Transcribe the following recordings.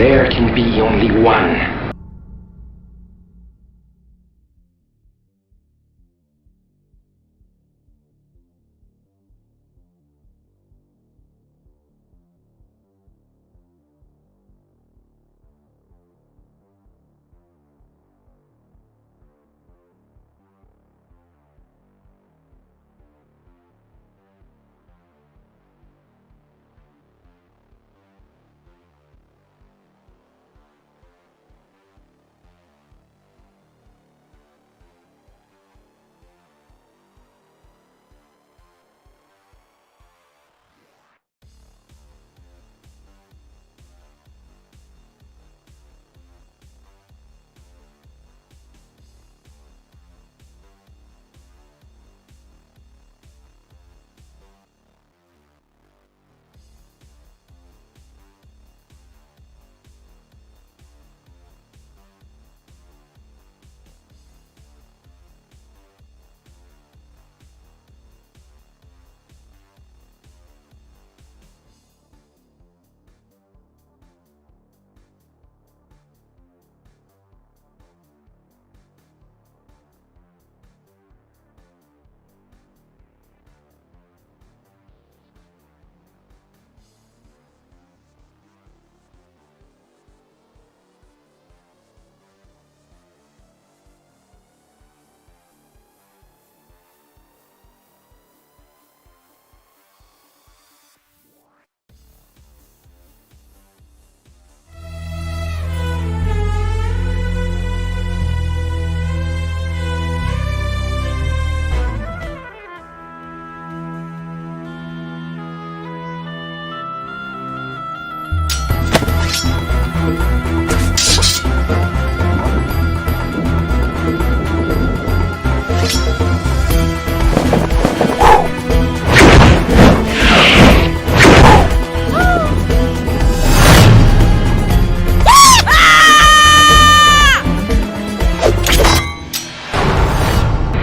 There can be only one.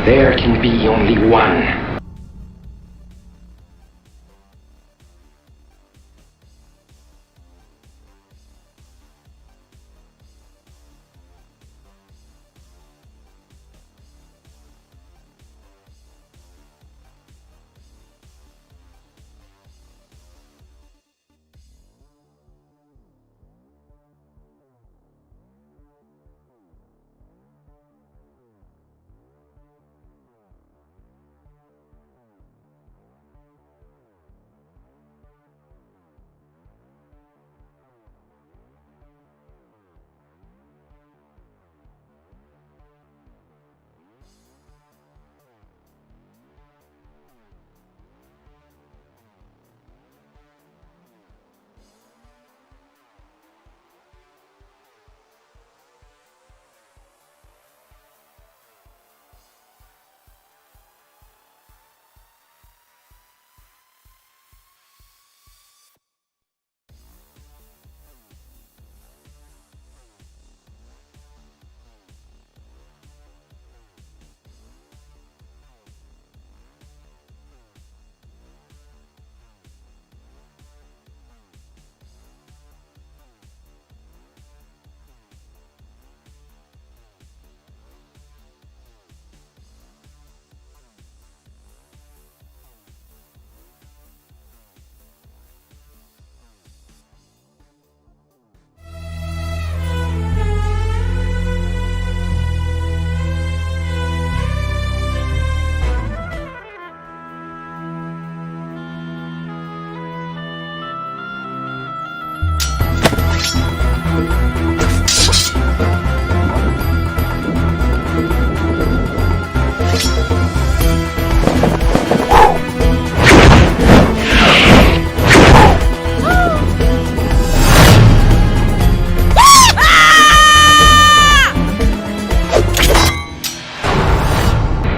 There can be only one.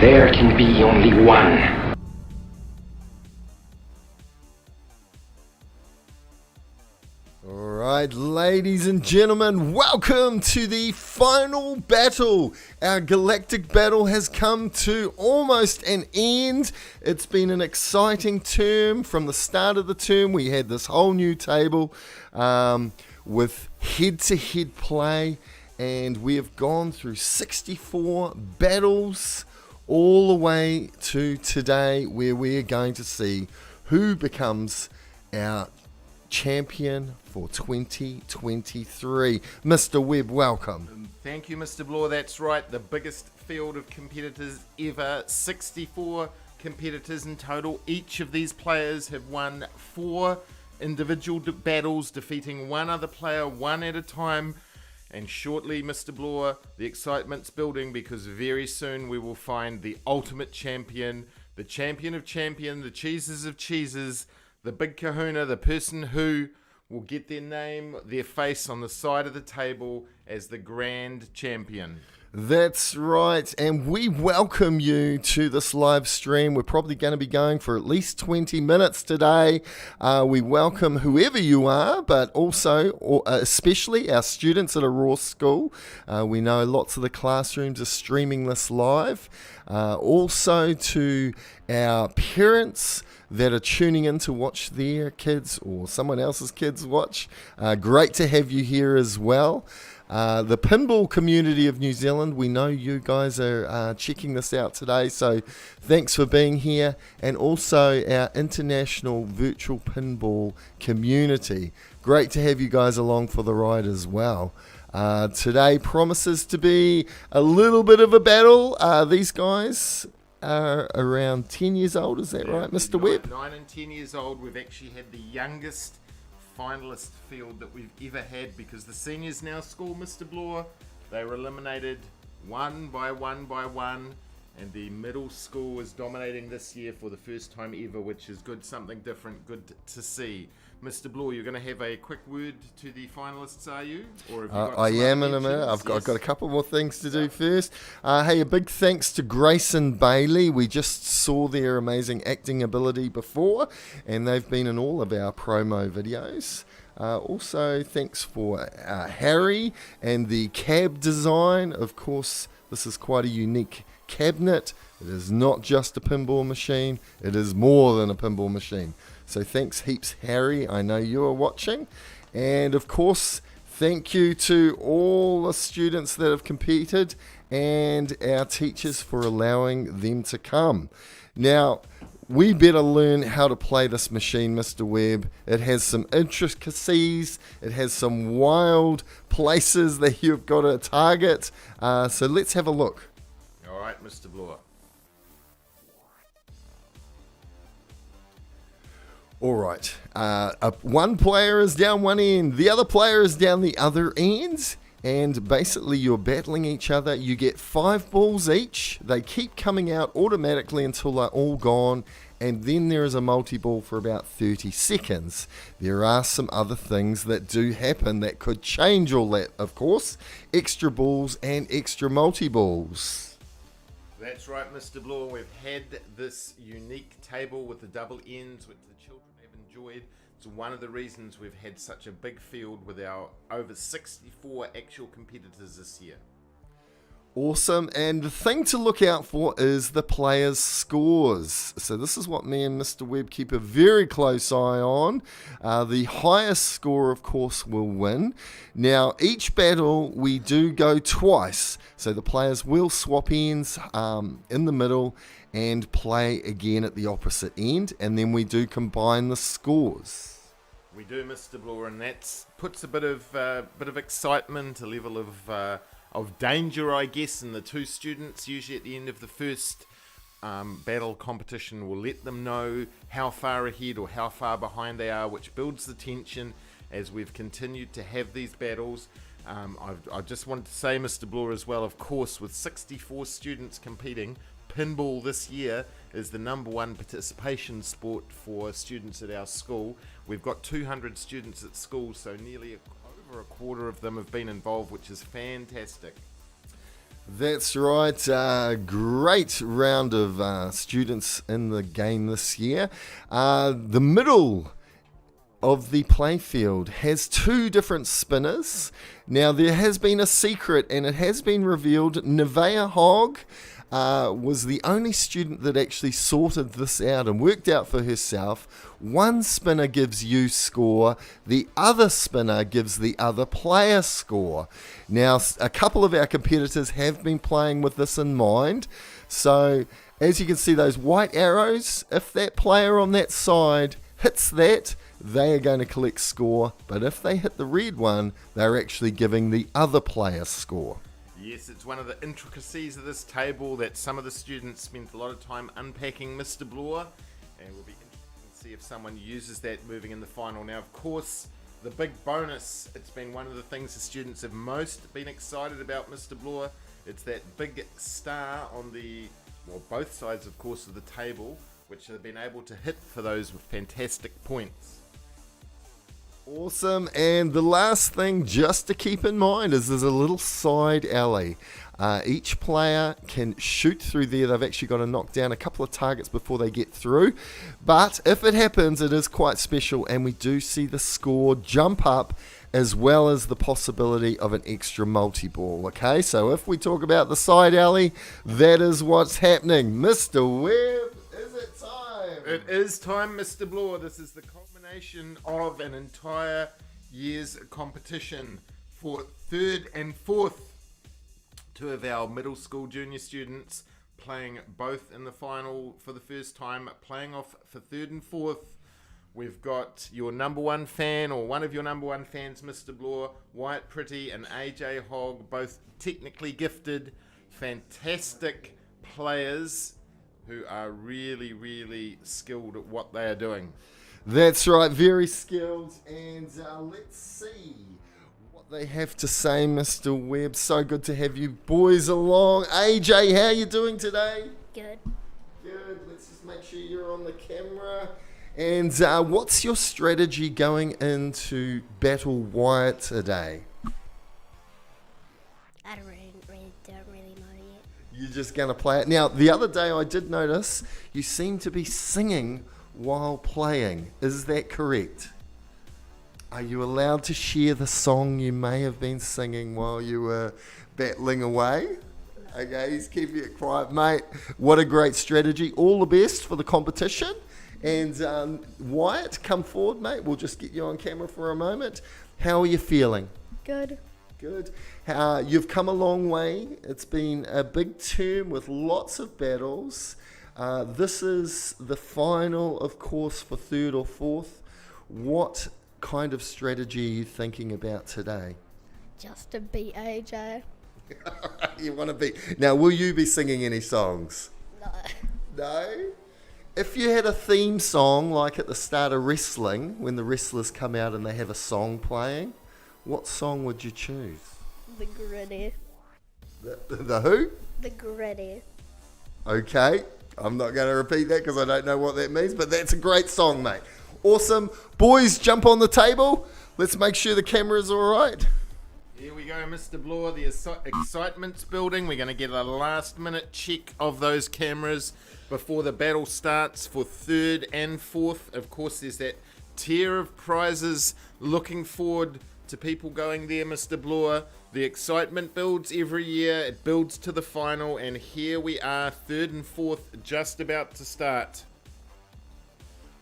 There can be only one. Alright, ladies and gentlemen, welcome to the final battle. Our Galactic battle has come to almost an end. It's been an exciting term. From the start of the term, we had this whole new table with head-to-head play, and we have gone through 64 battles all the way to today, where we are going to see who becomes our champion for 2023. Mr. Webb, welcome. Thank you, Mr. Bloor. That's right, the biggest field of competitors ever. 64 competitors in total. Each of these players have won 4 individual battles, defeating one other player one at a time. And shortly, Mr. Bloor, the excitement's building, because very soon we will find the ultimate champion, the champion of champion, the cheeses of cheeses, the big kahuna, the person who will get their name, their face on the side of the table as the grand champion. That's right, and we welcome you to this live stream. We're probably going to be going for at least 20 minutes today. We welcome whoever you are, but also, especially our students at Auroa School. We know lots of the classrooms are streaming this live. Also to our parents that are tuning in to watch their kids or someone else's kids watch. Great to have you here as well. The pinball community of New Zealand, we know you guys are checking this out today, so thanks for being here. And also our international virtual pinball community. Great to have you guys along for the ride as well. Today promises to be a little bit of a battle. These guys are around 10 years old, is that right, Mr. Webb? 9 and 10 years old. We've actually had the youngest finalist field that we've ever had, because the seniors now score, Mr. Bloor. They were eliminated one by one, and the middle school is dominating this year for the first time ever, which is good, something different, good to see. Mr. Bloor, you're going to have a quick word to the finalists, are you? Or have you got I am in a minute. I've got a couple more things to do first. Hey, a big thanks to Grace and Bailey. We just saw their amazing acting ability before, and they've been in all of our promo videos. Also, thanks for Harry and the cab design. Of course, this is quite a unique cabinet. It is not just a pinball machine. It is more than a pinball machine. So thanks heaps, Harry. I know you are watching. And of course, thank you to all the students that have competed and our teachers for allowing them to come. Now, we better learn how to play this machine, Mr. Webb. It has some intricacies. It has some wild places that you've got to target. So let's have a look. All right, Mr. Bloor. All right, one player is down one end, the other player is down the other end, and basically you're battling each other. You get 5 balls each. They keep coming out automatically until they're all gone, and then there is a multi-ball for about 30 seconds. There are some other things that do happen that could change all that, of course. Extra balls and extra multi-balls. That's right, Mr. Bloor. We've had this unique table with the double ends, which the children have enjoyed. It's one of the reasons we've had such a big field with our over 64 actual competitors this year. Awesome, and the thing to look out for is the players' scores. So this is what me and Mr. Webb keep a very close eye on. The highest score, of course, will win. Now, each battle we do go twice, so the players will swap ends in the middle and play again at the opposite end, and then we do combine the scores. We do, Mr. Bloor, and that puts a bit of excitement, a level of danger, I guess, in the two students. Usually at the end of the first battle competition will let them know how far ahead or how far behind they are, which builds the tension as we've continued to have these battles. I just wanted to say, Mr. Bloor, as well, of course, with 64 students competing, pinball this year is the #1 participation sport for students at our school. We've got 200 students at school, so nearly over a quarter of them have been involved, which is fantastic. That's right. Great round of students in the game this year. The middle of the playfield has two different spinners. Now, there has been a secret, and it has been revealed. Nevaeh Hogg was the only student that actually sorted this out and worked out for herself. One spinner gives you score, the other spinner gives the other player score. Now, a couple of our competitors have been playing with this in mind. So, as you can see, those white arrows, if that player on that side hits that, they are going to collect score. But if they hit the red one, they're actually giving the other player score. Yes, it's one of the intricacies of this table that some of the students spent a lot of time unpacking, Mr. Bloor, and we'll be interested to see if someone uses that moving in the final. Now, of course, the big bonus, it's been one of the things the students have most been excited about, Mr. Bloor. It's that big star on both sides, of course, of the table, which they've been able to hit for those fantastic points. Awesome. And the last thing just to keep in mind is there's a little side alley. Each player can shoot through there. They've actually got to knock down a couple of targets before they get through. But if it happens, it is quite special, and we do see the score jump up as well as the possibility of an extra multi-ball. Okay, so if we talk about the side alley, that is what's happening. Mr. Webb, is it time? It is time, Mr. Bloor. This is the culmination of an entire year's competition for third and fourth. Two of our middle school junior students playing both in the final for the first time, playing off for third and fourth. We've got your number one fan, or one of your number one fans, Mr. Bloor, Wyatt Pretty and AJ Hogg, both technically gifted, fantastic players who are really, really skilled at what they are doing. That's right, very skilled. And let's see what they have to say, Mr. Webb. So good to have you boys along. AJ, how are you doing today? Good. Good. Let's just make sure you're on the camera. And what's your strategy going into Battle Wyatt today? I don't really know yet. You're just going to play it. Now, the other day I did notice you seem to be singing while playing. Is that correct? Are you allowed to share the song you may have been singing while you were battling away? Okay, he's keeping it quiet, mate. What a great strategy. All the best for the competition. And Wyatt, come forward, mate. We'll just get you on camera for a moment. How are you feeling? Good. Good. You've come a long way. It's been a big term with lots of battles. This is the final, of course, for third or fourth. What kind of strategy are you thinking about today? Just to beat AJ. You want to be... Now, will you be singing any songs? No. No? If you had a theme song, like at the start of wrestling, when the wrestlers come out and they have a song playing, what song would you choose? The Gritty. The who? The Gritty. Okay, I'm not going to repeat that because I don't know what that means, but that's a great song, mate. Awesome. Boys, jump on the table. Let's make sure the camera's all right. Here we go, Mr. Bloor. The excitement's building. We're going to get a last-minute check of those cameras before the battle starts for third and fourth. Of course, there's that tier of prizes. Looking forward to people going there, Mr. Bloor. The excitement builds every year. It builds to the final, and here we are, third and fourth, just about to start.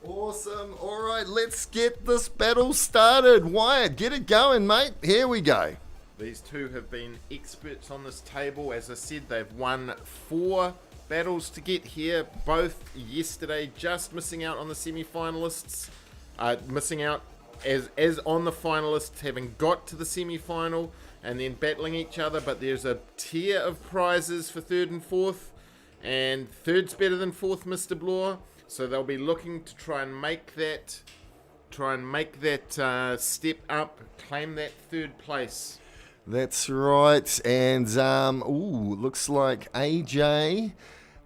Awesome. All right, let's get this battle started. Wyatt, get it going, mate. Here we go. These two have been experts on this table. As I said, they've won 4 battles to get here, both yesterday, just missing out on the semi-finalists, missing out as on the finalists, having got to the semi-final and then battling each other. But there's a tier of prizes for third and fourth, and third's better than fourth, Mr. Bloor. So they'll be looking to try and make that step up, claim that third place. That's right. And looks like AJ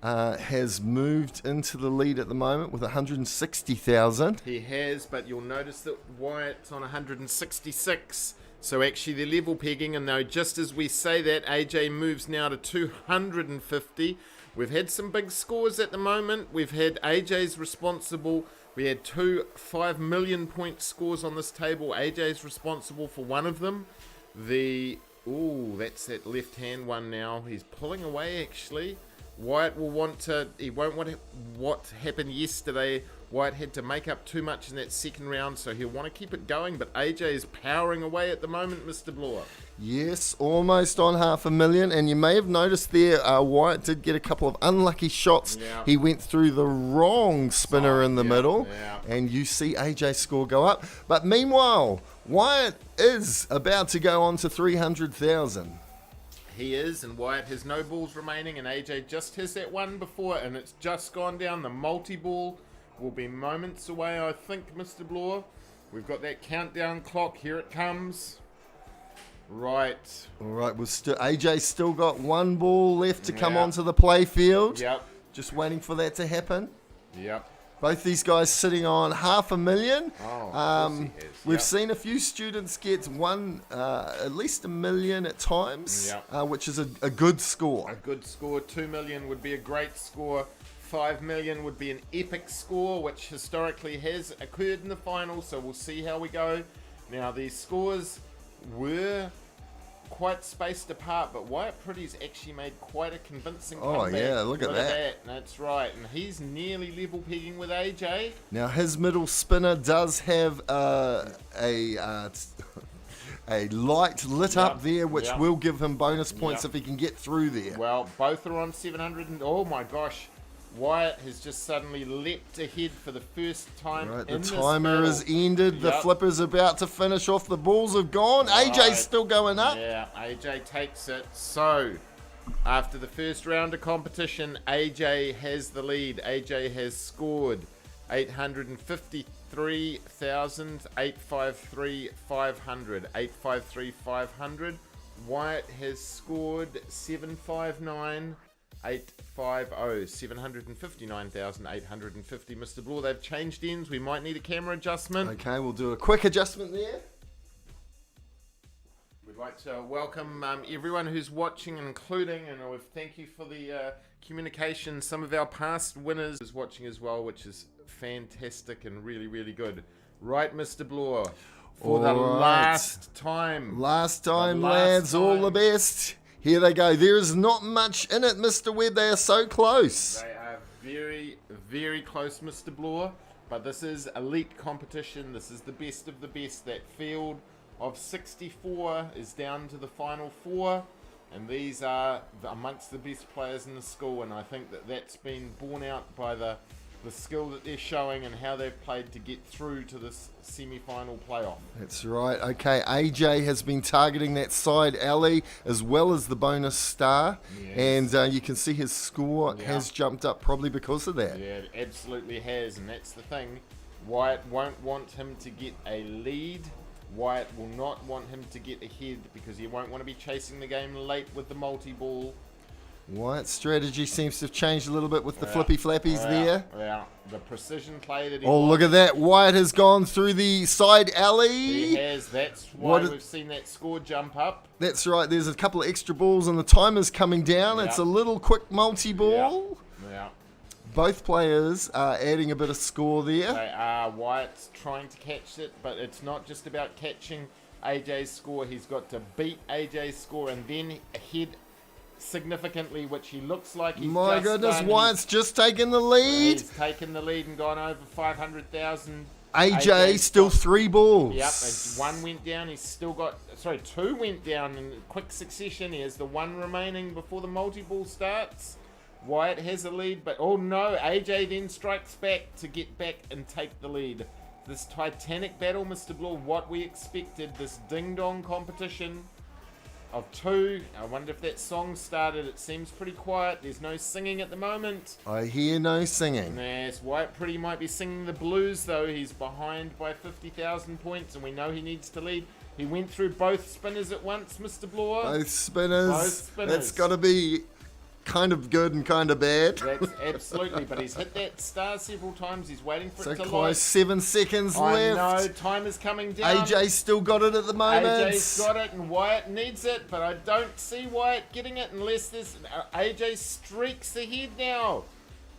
has moved into the lead at the moment with 160,000. He has, but you'll notice that Wyatt's on 166. So actually they're level pegging, and now just as we say that, AJ moves now to 250. We've had some big scores at the moment. We've had AJ's responsible We had two 5 million point scores on this table. AJ's responsible for one of them. That's that left hand one now. He's pulling away actually. Wyatt will want to, he won't want what happened yesterday. Wyatt had to make up too much in that second round, so he'll want to keep it going, but AJ is powering away at the moment, Mr. Bloor. Yes, almost on 500,000, and you may have noticed there, Wyatt did get a couple of unlucky shots. Yeah. He went through the wrong spinner in the middle, yeah. and you see AJ's score go up. But meanwhile, Wyatt is about to go on to 300,000. He is, and Wyatt has no balls remaining, and AJ just has that one before, and it's just gone down. The multi-ball will be moments away, I think, Mr. Bloor. We've got that countdown clock. Here it comes. Right. All right, AJ's still got one ball left to come Yeah. onto the play field. Yep. Just waiting for that to happen. Yep. Both these guys sitting on 500,000. Oh, of course he has. We've Yep. seen a few students get at least 1 million at times, Yep. which is a good score. A good score. 2 million would be a great score. 5 million would be an epic score, which historically has occurred in the final, so we'll see how we go. Now, these scores were quite spaced apart, but Wyatt Pretty's actually made quite a convincing comeback. Yeah, look at that. That's right, and he's nearly level pegging with AJ. Now, his middle spinner does have a light lit up Yep, there, which yep. will give him bonus points Yep. if he can get through there. Well, both are on 700, and oh my gosh, Wyatt has just suddenly leapt ahead for the first time Right, the in this timer battle. has ended. The Yep. flipper's about to finish off. The balls have gone. Right. AJ's still going up. Yeah, AJ takes it. So, after the first round of competition, AJ has the lead. AJ has scored 853,853,500. 853,500. Wyatt has scored 759,850. 759,850. Mr. Bloor, they've changed ends. We might need a camera adjustment. Okay, we'll do a quick adjustment there. We'd like to welcome everyone who's watching, including, and thank you for the communication. Some of our past winners is watching as well, which is fantastic and really, really good. Right, Mr. Bloor, for the All right. last time. Last time, The last lads, all the time. best. Here they go. There is not much in it, Mr. Webb. They are so close. They are very, very close, Mr. Bloor, but this is elite competition. This is the best of the best. That field of 64 is down to the final 4, and these are amongst the best players in the school, and I think that that's been borne out by the skill that they're showing and how they've played to get through to this semi-final playoff. That's right. Okay, AJ has been targeting that side alley as well as the bonus star, Yes. and you can see his score Yeah. has jumped up probably because of that. Yeah, it absolutely has, and that's the thing. Wyatt won't want him to get a lead. Wyatt will not want him to get ahead because he won't want to be chasing the game late with the multi-ball. Wyatt's strategy seems to have changed a little bit with the flippy flappies there. Yeah, the precision play that he Oh, look at that. Wyatt has gone through the side He alley. has. That's why What is- we've seen that score jump up. That's right. There's a couple of extra balls and the timer's coming down. Yeah. It's a little quick multi-ball. Yeah. Both players are adding a bit of score there. They are. Wyatt's trying to catch it, but it's not just about catching AJ's score. He's got to beat AJ's score and then ahead significantly, which he looks like he's My just goodness, done. Wyatt's just taken the lead. He's taken the lead and gone over 500,000. AJ still 3 balls. Yep, one went down. He's still got, two went down in quick succession. He has the one remaining before the multi-ball starts. Wyatt has a lead, but oh no, AJ then strikes back to get back and take the lead. This titanic battle, Mr. Bloor, what we expected, this ding-dong competition of 2. I wonder if that song started. It seems pretty quiet. There's no singing at the moment. I hear no singing. Yes, Wyatt Pretty might be singing the blues, though. He's behind by 50,000 points, and we know he needs to lead. He went through both spinners at once, Mr. Bloor. Both spinners. Both spinners. That's got to be kind of good and kind of bad. That's absolutely, but he's hit that star several times. He's waiting for So it to close. light. 7 seconds I know, left. time is coming down. AJ's still got it at the moment. AJ's got it and Wyatt needs it, but I don't see Wyatt getting it unless there's AJ streaks ahead now.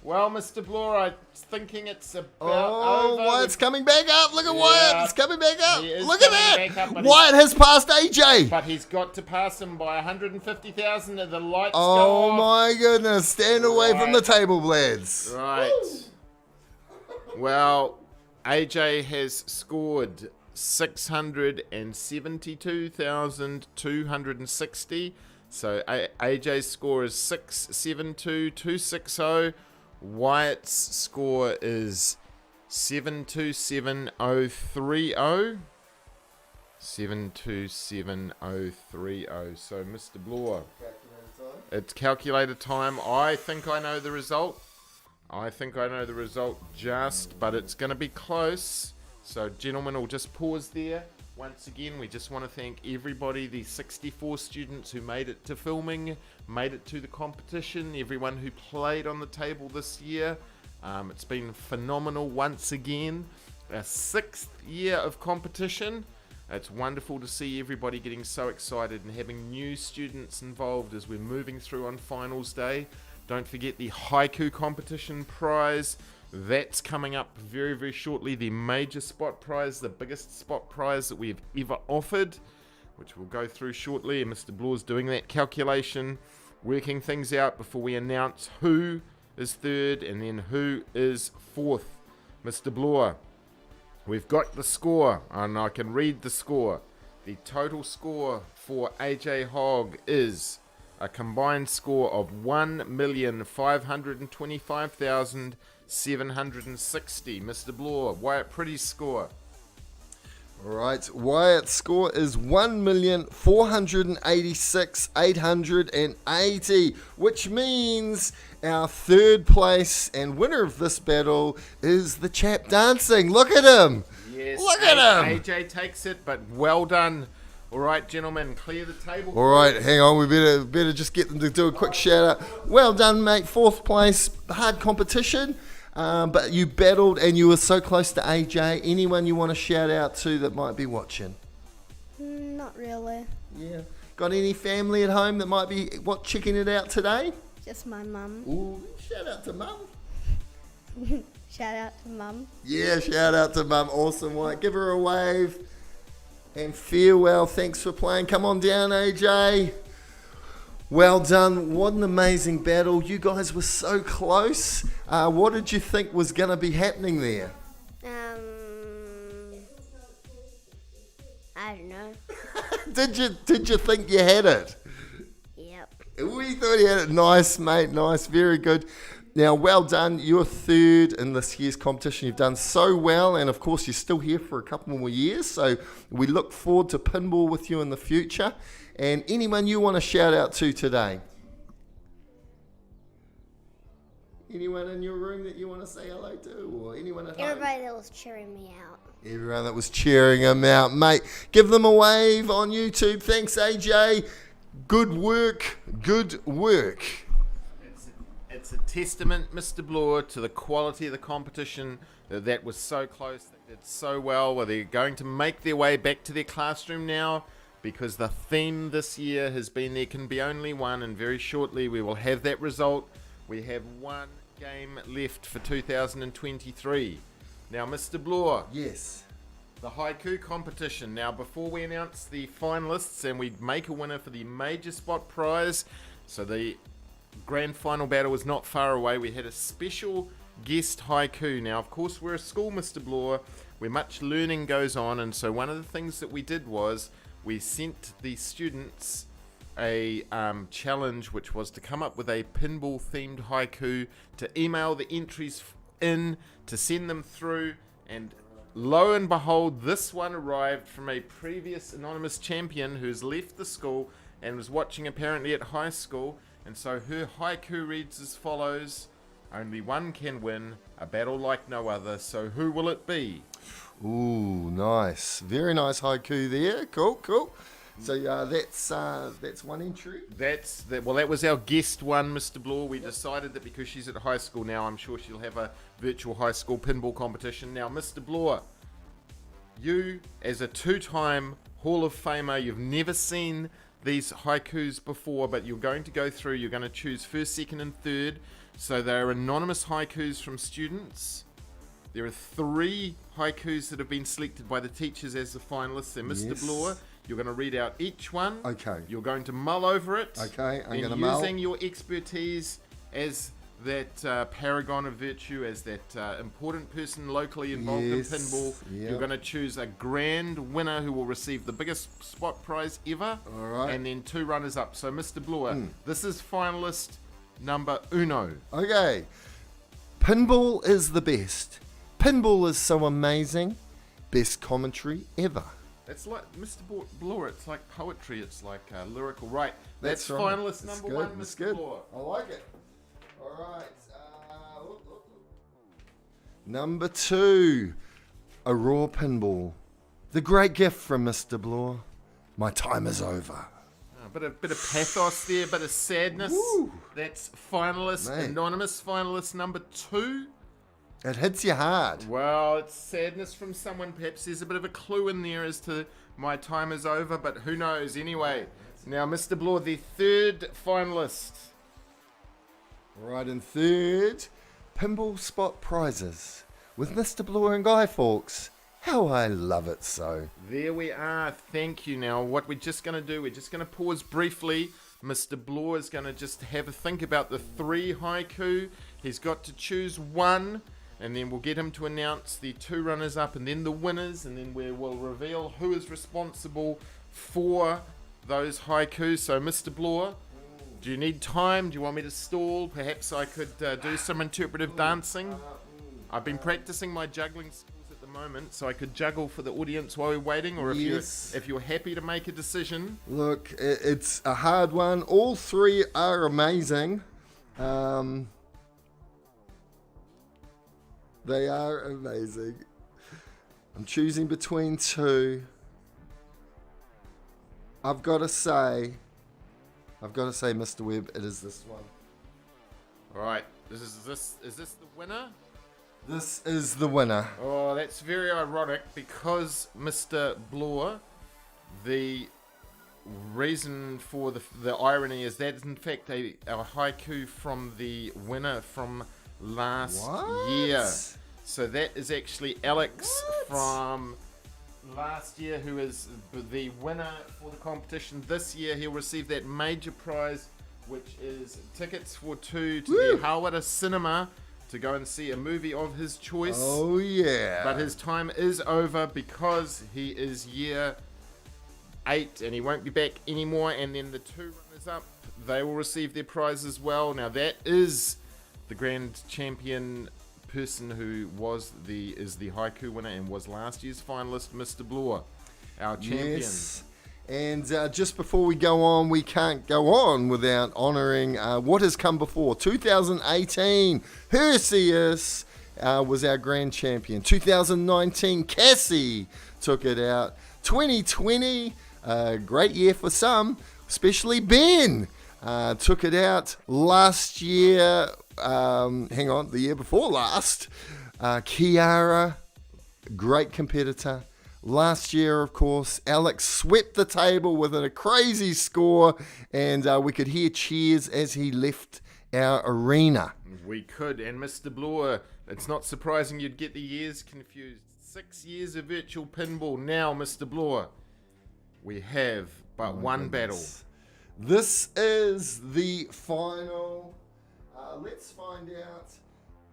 Well, Mr. Bloor, I'm thinking it's about Oh, over. Wyatt's coming back up. Look at Yeah. Wyatt. It's coming back up. He is Look at coming back up, that. but Wyatt has passed AJ. But he's got to pass him by 150,000 and the lights Oh, go off. my goodness. Stand away from the Right. table, lads. Right. Well, AJ has scored 672,260. So AJ's score is 672,260. Wyatt's score is 727,030. 727,030. So, Mr. Bloor, it's calculated time. I think I know the result. But it's going to be close. So, gentlemen, we'll just pause there. Once again, we just want to thank everybody, the 64 students who made it to filming, made it to the competition, everyone who played on the table this year. It's been phenomenal once again. Our 6th year of competition. It's wonderful to see everybody getting so excited and having new students involved as we're moving through on finals day. Don't forget the haiku competition prize. That's coming up very, very shortly. The major spot prize, the biggest spot prize that we've ever offered, which we'll go through shortly. And Mr. Bloor's doing that calculation, working things out before we announce who is 3rd and then who is 4th. Mr. Bloor, we've got the score, and I can read the score. The total score for AJ Hogg is a combined score of 1,525,760. Mr. Bloor, Wyatt Pretty's score. All right, Wyatt's score is 1,486,880, which means our 3rd place and winner of this battle is the chap dancing. Look at him. Yes, Look at him. AJ takes it, but well done. All right, gentlemen, clear the table. All right, hang on. We better just get them to do a quick shout out. Well done, mate. 4th place, hard competition, but you battled and you were so close to AJ. Anyone you want to shout out to that might be watching? Not really. Yeah. Got any family at home that might be checking it out today? Just my mum. Ooh, shout out to mum. Shout out to mum. Yeah, shout out to mum. Awesome, White. Give her a wave. And farewell. Thanks for playing. Come on down, AJ. Well done. What an amazing battle. You guys were so close. What did you think was going to be happening there? I don't know. Did you think you had it? Yep. We thought you had it. Nice, mate. Nice. Very good. Now, well done. You're 3rd in this year's competition. You've done so well, and of course, you're still here for a couple more years. So we look forward to pinball with you in the future. And anyone you want to shout out to today? Anyone in your room that you want to say hello to, or anyone at home? Everybody that was cheering me out. Everyone that was cheering him out, mate. Give them a wave on YouTube. Thanks, AJ. Good work. Good work. It's a testament, Mr. Bloor, to the quality of the competition. That was so close. They did so well. Well, they're going to make their way back to their classroom now, because the theme this year has been there can be only one, and very shortly we will have that result. We have one game left for 2023. Now, Mr. Bloor. Yes. The haiku competition. Now, before we announce the finalists and we make a winner for the major spot prize, so the grand final battle was not far away, we had a special guest haiku. Now, of course, we're a school, Mr. Bloor, where much learning goes on, and so one of the things that we did was we sent the students a challenge, which was to come up with a pinball themed haiku, to email the entries in, to send them through, and lo and behold, this one arrived from a previous anonymous champion who's left the school and was watching apparently at high school. And so her haiku reads as follows: only one can win, a battle like no other, so who will it be? Ooh, nice. Very nice haiku there. Cool, cool. So that's one entry. That was our guest one, Mr. Bloor. We decided that because she's at high school now, I'm sure she'll have a virtual high school pinball competition. Now, Mr. Bloor, you as a 2-time Hall of Famer, you've never seen these haikus before, but you're going to go through, you're going to choose 1st, 2nd and 3rd. So they're anonymous haikus from students. There are 3 haikus that have been selected by the teachers as the finalists. And Mr. Yes. Bloor, you're going to read out each one. Okay. You're going to mull over it. Okay, I'm Then going to mull. using your expertise as that paragon of virtue, as that important person locally involved Yes, in pinball, yep. you're going to choose a grand winner who will receive the biggest spot prize ever. All right. And then 2 runners-up. So, Mr. Bloor, this is finalist number uno. Okay. Pinball is the best. Pinball is so amazing. Best commentary ever. It's like Mr. Bloor. It's like poetry. It's like lyrical. Right. That's right. finalist That's number good. 1, That's Mr. good. Bloor. I like it. All right. Number 2, Auroa Pinball. The great gift from Mr. Bloor. My time is over. A bit of pathos there, a bit of sadness. Woo. That's finalist, Mate. anonymous finalist number 2. It hits you hard. Well, it's sadness from someone. Perhaps there's a bit of a clue in there as to my time is over, but who knows? Anyway, now Mr. Bloor, the 3rd finalist. Right in 3rd, Pinball Spot Prizes with Mr. Bloor and Guy Fawkes. How I love it so. There we are. Thank you. Now, what we're just going to do, we're just going to pause briefly. Mr. Bloor is going to just have a think about the 3 haiku. He's got to choose one, and then we'll get him to announce the 2 runners-up and then the winners, and then we will reveal who is responsible for those haikus. So, Mr. Bloor, do you need time? Do you want me to stall? Perhaps I could do some interpretive dancing. I've been practicing my juggling skills at the moment, so I could juggle for the audience while we're waiting, or Yes. if you're happy to make a decision. Look, it's a hard one. All 3 are amazing. They are amazing. I'm choosing between 2. I've got to say, Mr. Webb, it is this one. All right, is this the winner? This is the winner. Oh, that's very ironic because Mr. Bloor, the reason for the irony is that in fact a haiku from the winner from last What? year. So that is actually Alex from last year, who is the winner for the competition this year. He'll receive that major prize, which is tickets for 2 to Woo. the Hawara Cinema to go and see a movie of his choice. Oh, yeah. But his time is over because he is year 8 and he won't be back anymore. And then the 2 runners up, they will receive their prize as well. Now that is the grand champion person who is the haiku winner and was last year's finalist, Mr. Bloor, our champion. Yes. And just before we go on, we can't go on without honouring what has come before. 2018, Perseus was our grand champion. 2019, Cassie took it out. 2020, great year for some, especially Ben, took it out. Last year, the year before last, Kiara, great competitor. Last year, of course, Alex swept the table with a crazy score, and we could hear cheers as he left our arena. We could. And Mr. Bloor, it's not surprising you'd get the years confused. 6 years of virtual pinball. Now, Mr. Bloor, we have but one battle. This is the final. Let's find out.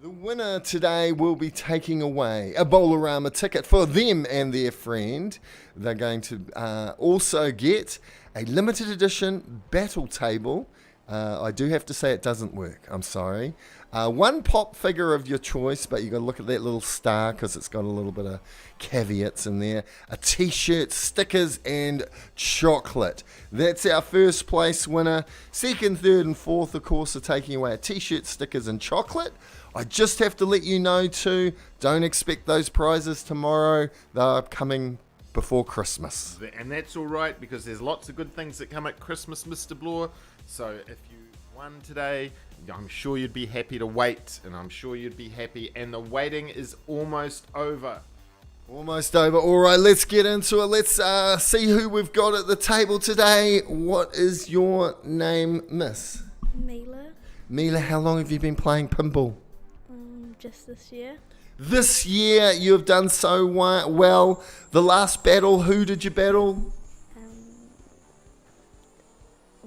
The winner today will be taking away a Bowlerama ticket for them and their friend. They're going to also get a limited edition battle table. I do have to say it doesn't work. I'm sorry. One pop figure of your choice, but you got to look at that little star because it's got a little bit of caveats in there. A t-shirt, stickers, and chocolate. That's our first place winner. Second, third, and fourth, of course, are taking away a t-shirt, stickers, and chocolate. I just have to let you know too, don't expect those prizes tomorrow. They're coming before Christmas. And that's all right, because there's lots of good things that come at Christmas, Mr. Bloor. So if you won today, I'm sure you'd be happy to wait, and I'm sure you'd be happy. And the waiting is almost over. Almost over. All right, let's get into it. Let's see who we've got at the table today. What is your name, miss? Mila. Mila, how long have you been playing pinball? Just this year. This year you have done so well. The last battle, who did you battle?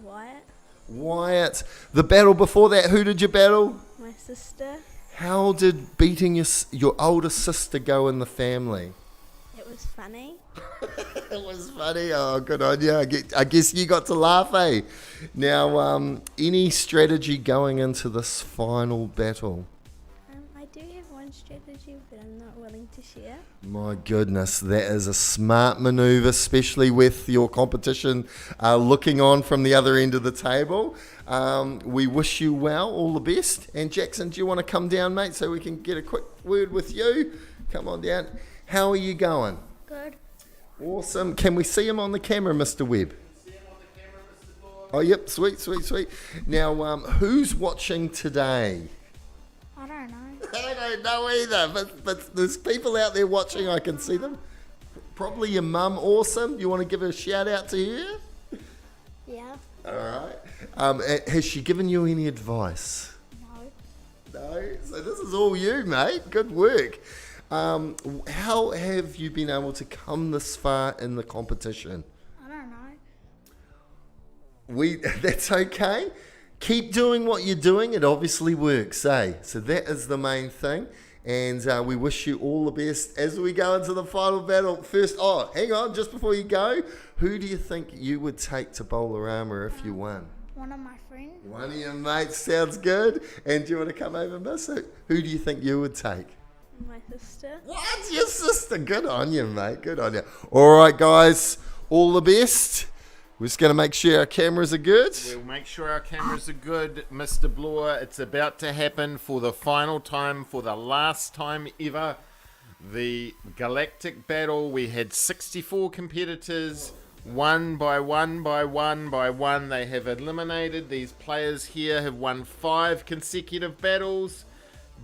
Wyatt, Wyatt. The battle before that, who did you battle? my sister. How did beating your older sister go in the family? It was funny. It was funny. Oh, good on you. I guess you got to laugh, eh? Now, any strategy going into this final battle? I do have one strategy, but I'm not willing to share. My goodness, that is a smart maneuver, especially with your competition looking on from the other end of the table. We wish you well, all the best. And Jackson, do you want to come down, mate, so we can get a quick word with you? Come on down. How are you going? Good. Awesome. Can we see him on the camera, Mr. Webb? Oh, yep. Sweet. Now, who's watching today? I don't know. I don't know either, but there's people out there watching. I can see them. Probably your mum. Awesome. You want to give a shout out to her? Yeah. All right. Has she given you any advice? No. No. So this is all you, mate. Good work. How have you been able to come this far in the competition? I don't know. That's okay. Keep doing what you're doing. It obviously works, eh? So that is the main thing. And we wish you all the best as we go into the final battle. First, hang on, just before you go, who do you think you would take to Auroa if you won? One of my friends. One of your mates. Sounds good. And do you want to come over, miss? Who do you think you would take? My sister. What? Your sister? Good on you, mate. Good on you. All right, guys. All the best. We're just going to make sure our cameras are good. We'll make sure our cameras are good, Mr. Bloor. It's about to happen for the final time, for the last time ever. The Galactic battle. We had 64 competitors. One by one by one by one, they have eliminated. These players here have won 5 consecutive battles.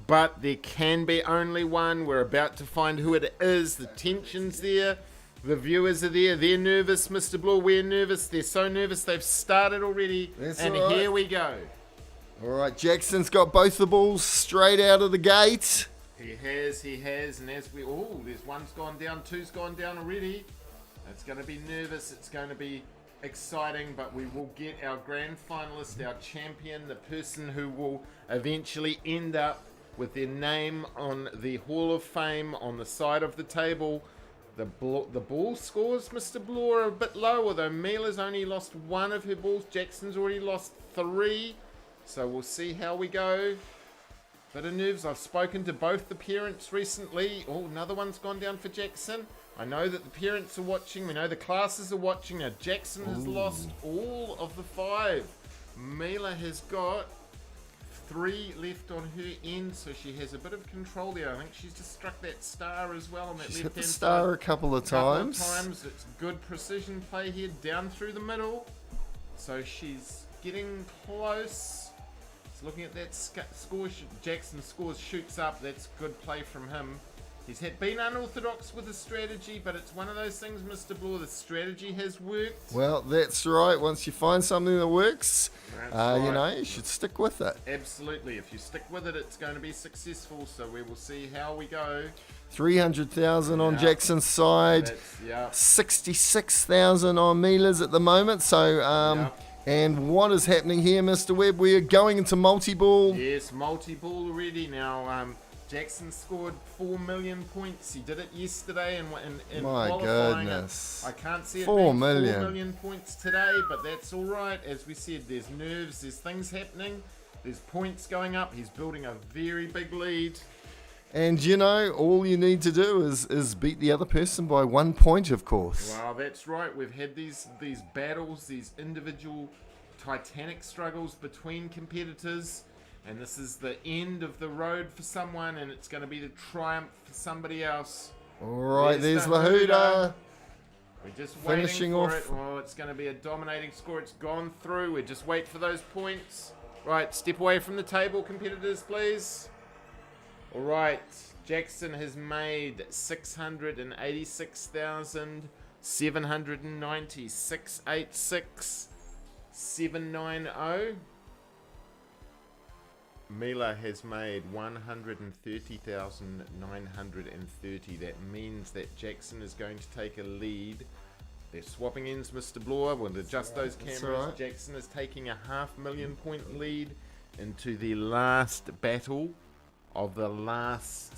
But there can be only one. We're about to find who it is. The tension's there. The viewers are there. They're nervous, Mr. Blue. We're nervous. They're so nervous they've started already. That's and all right. here we go. All right, Jackson's got both the balls straight out of the gate. He has. And as we... Oh, there's one's gone down. Two's gone down already. It's going to be nervous. It's going to be exciting, but we will get our grand finalist, our champion, the person who will eventually end up with their name on the Hall of Fame on the side of the table. The ball scores, Mr. Blue, are a bit low, although Mila's only lost 1 of her balls. Jackson's already lost 3. So we'll see how we go. Bit of nerves. I've spoken to both the parents recently. Oh, another one's gone down for Jackson. I know that the parents are watching. We know the classes are watching. Now, Jackson has lost all of the 5. Mila has got 3 left on her end, so she has a bit of control there. I think she's just struck that star as well on that She's left-hand hit the side. star a couple of times. It's good precision play here, down through the middle. So she's getting close. It's looking at that score. Jackson scores, shoots up. That's good play from him. He's been unorthodox with his strategy, but it's one of those things, Mr. Blue, the strategy has worked. Well, that's right. Once you find something that works, That's you right. know, you should stick with it. Absolutely. If you stick with it, it's going to be successful. So we will see how we go. 300,000 on Yeah. Jackson's side, That's, 66,000 on Mila's at the moment. So, and what is happening here, Mr. Webb? We are going into multi-ball. Yes, multi-ball already. Now, Jackson scored 4 million points. He did it yesterday in My qualifying. goodness. I can't see it 4 being million. 4 million points today, but that's all right. As we said, there's nerves, there's things happening, there's points going up. He's building a very big lead. And you know, all you need to do is beat the other person by 1 point, of course. Wow, that's right. We've had these battles, these individual titanic struggles between competitors. And this is the end of the road for someone, and it's going to be the triumph for somebody else. All right, there's the Lahuda. We're just Finishing waiting for off. it. Oh, it's going to be a dominating score. It's gone through. We just wait for those points. Right, step away from the table, competitors, please. All right, Jackson has made 686,790. 686,790. Mila has made 130,930. That means that Jackson is going to take a lead. They're swapping ends, Mr. Bloor. We'll adjust those cameras. right. Jackson is taking a 500,000 point lead into the last battle of the last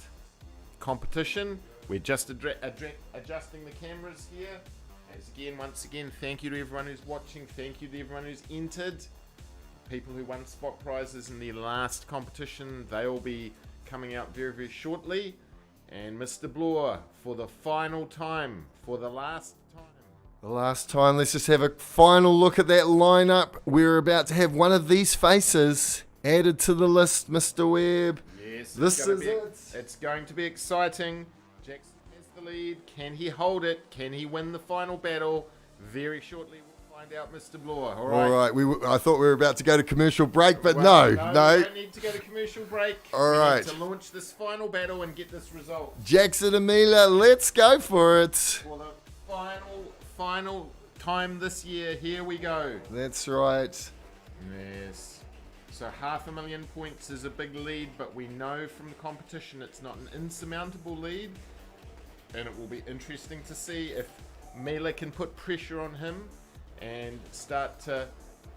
competition. We're just adjusting the cameras here. Once again, thank you to everyone who's watching. Thank you to everyone who's entered. People who won spot prizes in the last competition, they'll be coming out very, very shortly. And Mr. Bloor, for the final time, for the last time. The last time, let's just have a final look at that lineup. We're about to have one of these faces added to the list, Mr. Webb. Yes, This is it. It's going to be exciting. Jackson has the lead. Can he hold it? Can he win the final battle? Very shortly we'll find out, Mr. Bloor. All right. All right, I thought we were about to go to commercial break, but Well, no. We don't need to go to commercial break. All we right. need to launch this final battle and get this result. Jackson and Mila, let's go for it. For the final time this year, here we go. That's right. Yes. So 500,000 points is a big lead, but we know from the competition it's not an insurmountable lead. And it will be interesting to see if Mila can put pressure on him and start to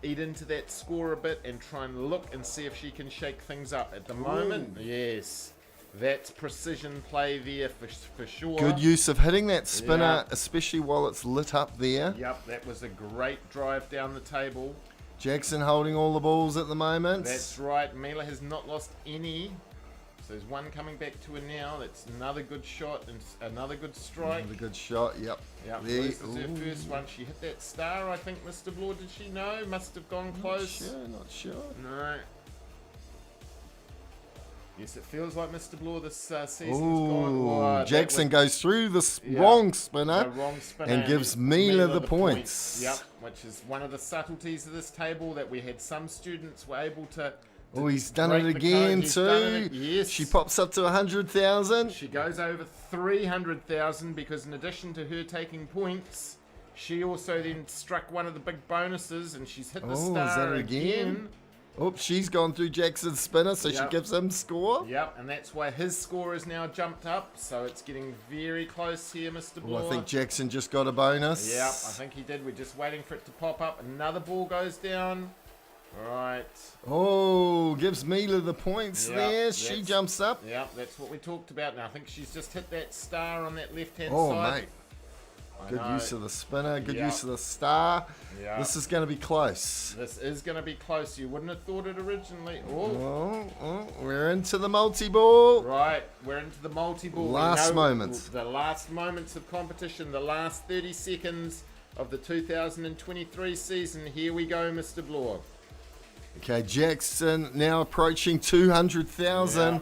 eat into that score a bit and try and look and see if she can shake things up. At the moment, yes, that's precision play there for sure. Good use of hitting that spinner, Yeah. especially while it's lit up there. Yep, that was a great drive down the table. Jackson holding all the balls at the moment. That's right. Mila has not lost any. So there's one coming back to her now. That's another good shot and another good strike. Another good shot, yep. Yeah, There- this is her ooh. first one. She hit that star, I think, Mr. Bloor. Did she? No, must have gone close. Not sure. No. Yes, it feels like Mr. Bloor this season's Ooh, gone. That Jackson was goes through the Yeah. wrong the spinner. wrong spinner and gives Mila the points. Yep, which is one of the subtleties of this table that we had some students were able to. Oh, he's done break it the again code. He's done too. it. Yes. She pops up to 100,000. She goes over 300,000 because in addition to her taking points, she also then struck one of the big bonuses and she's hit the Oh, is star that it again? Oops, she's gone through Jackson's spinner, so she Yep. gives him score. Yep, and that's why his score is now jumped up, so it's getting very close here, Mr. Bloor. Well, I think Jackson just got a bonus. Yep, I think he did. We're just waiting for it to pop up. Another ball goes down. Right. Oh, gives Mila the points Yep, there. She that's- jumps up. Yep, that's what we talked about. Now I think she's just hit that star on that left-hand Oh, side. mate. I Good know. use of the spinner. Good Yep. use of the star. Yep. This is going to be close. This is going to be close. You wouldn't have thought it originally. Oh. We're into the multi-ball. Right, we're into the multi-ball. We Last know moments. The last moments of competition, the last 30 seconds of the 2023 season. Here we go, Mr. Bloor. Okay, Jackson now approaching 200,000.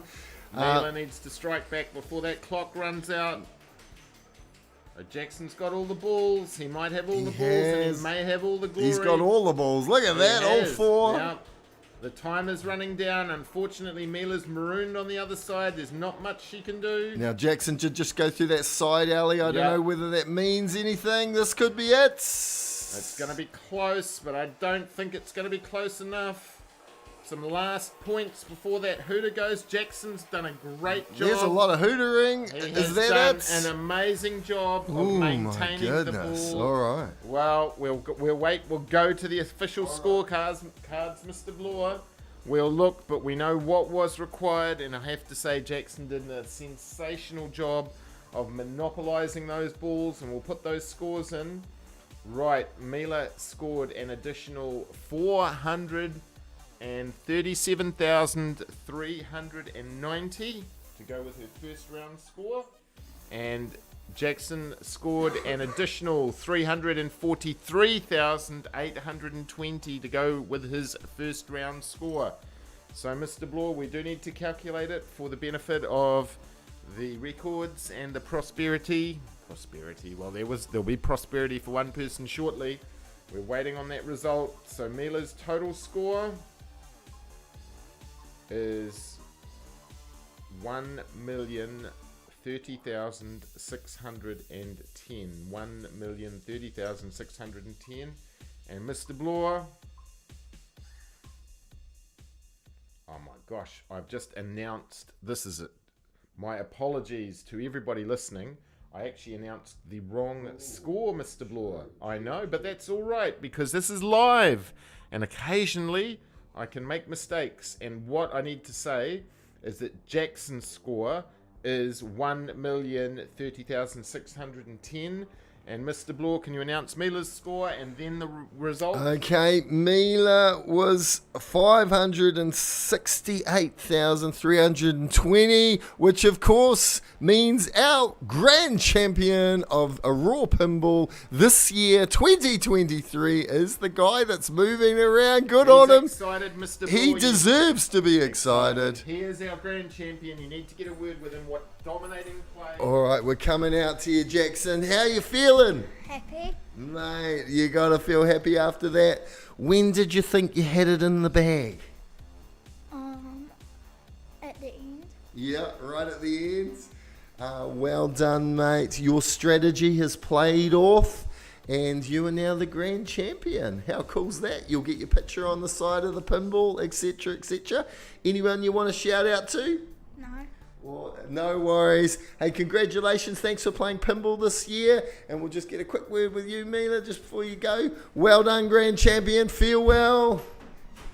Mila needs to strike back before that clock runs out. Jackson's got all the balls. He might have all the balls, and has. he may have all the glory. He's got all the balls. Look at He that, all has. four. Yep. The time is running down. Unfortunately, Mila's marooned on the other side. There's not much she can do. Now, Jackson should just go through that side alley. I don't Yep. know whether that means anything. This could be it. It's going to be close, but I don't think it's going to be close enough. Some last points before that hooter goes. Jackson's done a great job. There's a lot of hootering. He Is has that done it? an amazing job of Oh, my maintaining the goodness. ball. All right. Well, we'll wait. We'll go to the official scorecards, Mr. Bloor. We'll look, but we know what was required, and I have to say Jackson did a sensational job of monopolising those balls, and we'll put those scores in. Right, Mila scored an additional 437,390 to go with her first round score, and Jackson scored an additional 343,820 to go with his first round score. So, Mr. Bloor, we do need to calculate it for the benefit of the records and the prosperity. Well, there'll be prosperity for one person shortly. We're waiting on that result. So Mila's total score is 1,030,610. 1,030,610. And Mr. Bloor, Oh my gosh, I've just announced, this is it. My apologies to everybody listening. I actually announced the wrong score, Mr. Bloor. I know, but that's all right because this is live. And occasionally I can make mistakes. And what I need to say is that Jackson's score is 1,030,610. And Mr. Bloor, can you announce Mila's score and then the result? Okay, Mila was 568,320, which of course means our grand champion of Auroa Pinball this year, 2023, is the guy that's moving around. Good on him. Excited, Mr. Bloor. He deserves to be excited. He is our grand champion. You need to get a word with him. What dominating play. All right, we're coming out to you, Jackson. How you feeling? Happy? Mate, you got to feel happy after that. When did you think you had it in the bag? At the end. Yeah, right at the end. Well done, mate. Your strategy has played off, and you are now the grand champion. How cool's that? You'll get your picture on the side of the pinball, etc., etc. Anyone you want to shout out to? No. Well, no worries. Hey, congratulations. Thanks for playing pinball this year. And we'll just get a quick word with you, Mila, just before you go. Well done, grand champion. Feel well.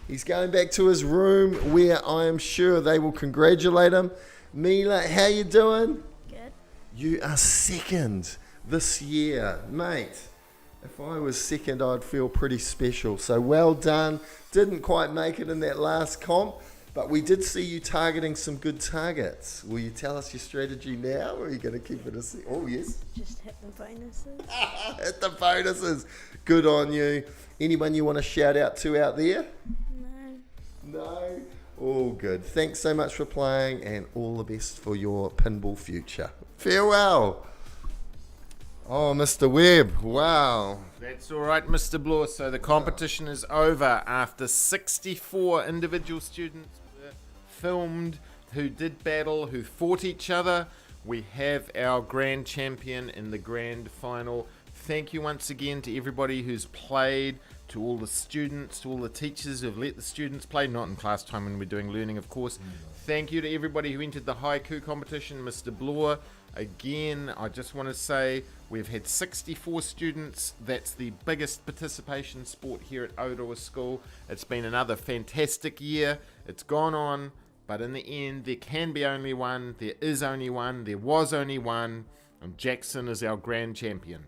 He's going back to his room where I am sure they will congratulate him. Mila, how you doing? Good. You are second this year. Mate, if I was second, I'd feel pretty special. So well done. Didn't quite make it in that last comp. But we did see you targeting some good targets. Will you tell us your strategy now, or are you going to keep it a secret? Oh, yes. Just hit the bonuses. Hit the bonuses. Good on you. Anyone you want to shout out to out there? No. No? All good. Thanks so much for playing, and all the best for your pinball future. Farewell. Oh, Mr. Webb. Wow. That's all right, Mr. Bloor. So the competition is over after 64 individual students were filmed who did battle, who fought each other. We have our grand champion in the grand final. Thank you once again to everybody who's played, to all the students, to all the teachers who've let the students play, not in class time when we're doing learning, of course. Thank you to everybody who entered the haiku competition. Mr. Bloor, again, I just want to say we've had 64 students. That's the biggest participation sport here at Auroa School. It's been another fantastic year. It's gone on, but in the end, there can be only one. There is only one. There was only one. And Jackson is our grand champion.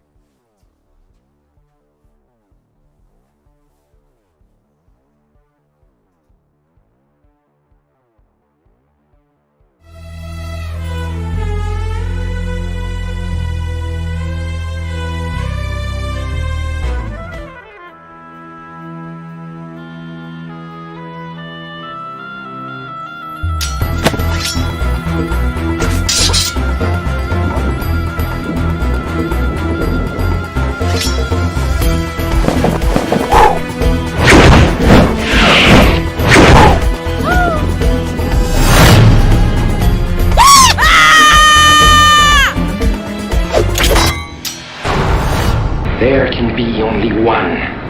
There can be only one.